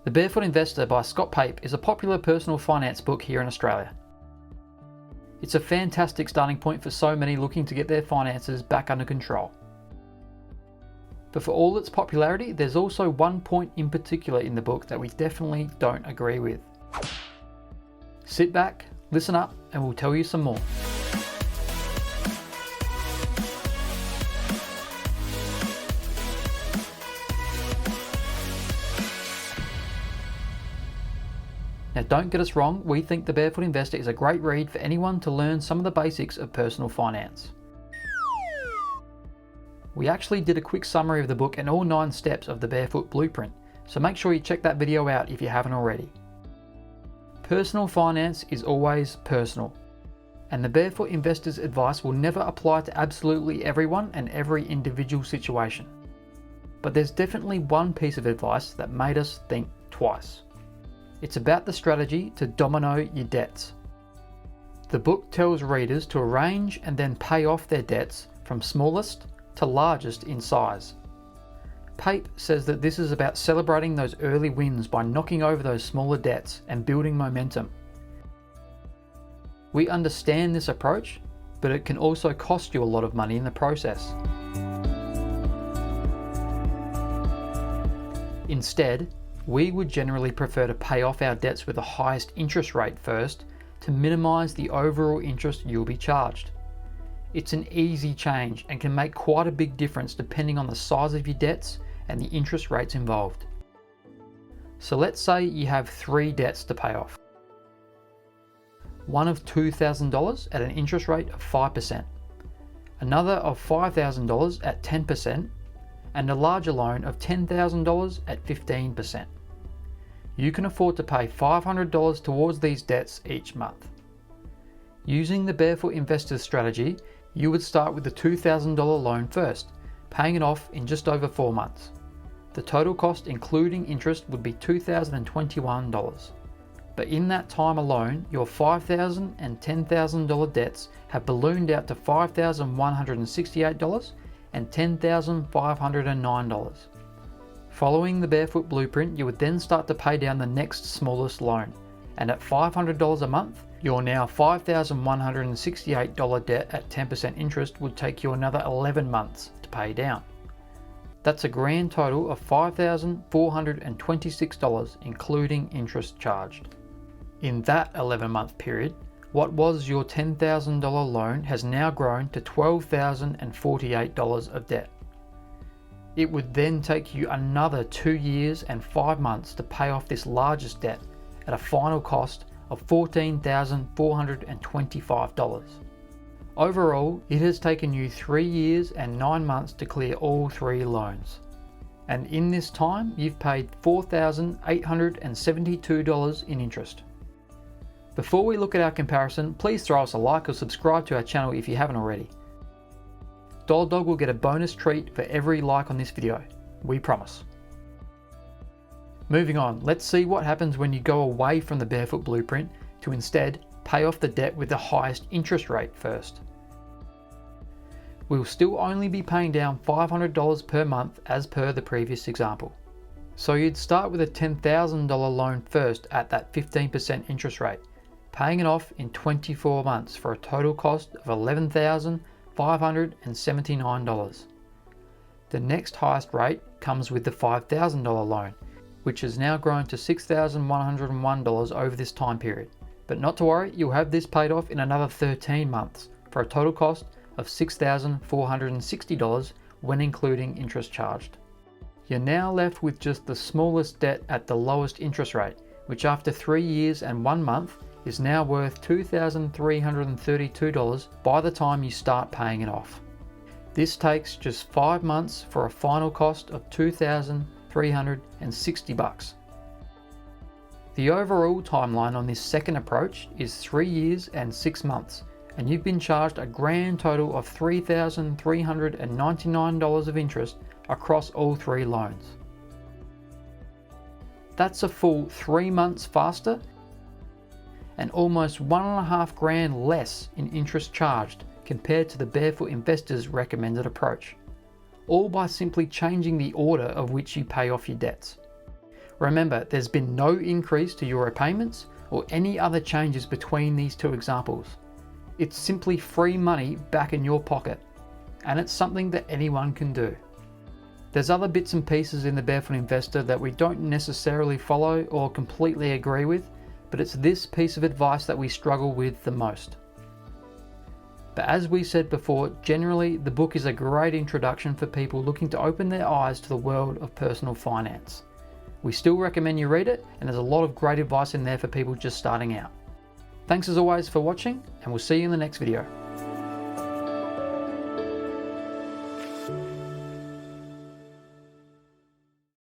The Barefoot Investor by Scott Pape is a popular personal finance book here in Australia. It's a fantastic starting point for so many looking to get their finances back under control. But for all its popularity, there's also one point in particular in the book that we definitely don't agree with. Sit back, listen up, and we'll tell you some more. Now, don't get us wrong, we think The Barefoot Investor is a great read for anyone to learn some of the basics of personal finance. We actually did a quick summary of the book and all 9 steps of the Barefoot Blueprint, so make sure you check that video out if you haven't already. Personal finance is always personal, and the Barefoot Investor's advice will never apply to absolutely everyone and every individual situation. But there's definitely one piece of advice that made us think twice. It's about the strategy to domino your debts. The book tells readers to arrange and then pay off their debts from smallest to largest in size. Pape says that this is about celebrating those early wins by knocking over those smaller debts and building momentum. We understand this approach, but it can also cost you a lot of money in the process. Instead, we would generally prefer to pay off our debts with the highest interest rate first to minimise the overall interest you'll be charged. It's an easy change and can make quite a big difference depending on the size of your debts and the interest rates involved. So let's say you have 3 debts to pay off. One of $2,000 at an interest rate of 5%, another of $5,000 at 10%, and a larger loan of $10,000 at 15%. You can afford to pay $500 towards these debts each month. Using the Barefoot Investor's strategy, you would start with the $2,000 loan first, paying it off in just over 4 months. The total cost including interest would be $2,021. But in that time alone, your $5,000 and $10,000 debts have ballooned out to $5,168 and $10,509. Following the Barefoot Blueprint, you would then start to pay down the next smallest loan, and at $500 a month, your now $5,168 debt at 10% interest would take you another 11 months to pay down. That's a grand total of $5,426 including interest charged. In that 11-month period, what was your $10,000 loan has now grown to $12,048 of debt. It would then take you another 2 years and 5 months to pay off this largest debt at a final cost of $14,425. Overall, it has taken you 3 years and 9 months to clear all 3 loans. And in this time, you've paid $4,872 in interest. Before we look at our comparison, please throw us a like or subscribe to our channel if you haven't already. Dog will get a bonus treat for every like on this video, we promise. Moving on, let's see what happens when you go away from the Barefoot Blueprint to instead pay off the debt with the highest interest rate first. We'll still only be paying down $500 per month as per the previous example. So you'd start with a $10,000 loan first at that 15% interest rate, paying it off in 24 months for a total cost of $11,579. The next highest rate comes with the $5,000 loan, which has now grown to $6,101 over this time period. But not to worry, you'll have this paid off in another 13 months for a total cost of $6,460 when including interest charged. You're now left with just the smallest debt at the lowest interest rate, which after 3 years and 1 month is now worth $2,332 by the time you start paying it off. This takes just 5 months for a final cost of $2,360. The overall timeline on this second approach is 3 years and 6 months, and you've been charged a grand total of $3,399 of interest across all 3 loans. That's a full 3 months faster and almost $1.5 grand less in interest charged compared to the Barefoot Investor's recommended approach, all by simply changing the order of which you pay off your debts. Remember, there's been no increase to your repayments or any other changes between these two examples. It's simply free money back in your pocket, and it's something that anyone can do. There's other bits and pieces in the Barefoot Investor that we don't necessarily follow or completely agree with, but it's this piece of advice that we struggle with the most. But as we said before, generally the book is a great introduction for people looking to open their eyes to the world of personal finance. We still recommend you read it, and there's a lot of great advice in there for people just starting out. Thanks as always for watching, and we'll see you in the next video.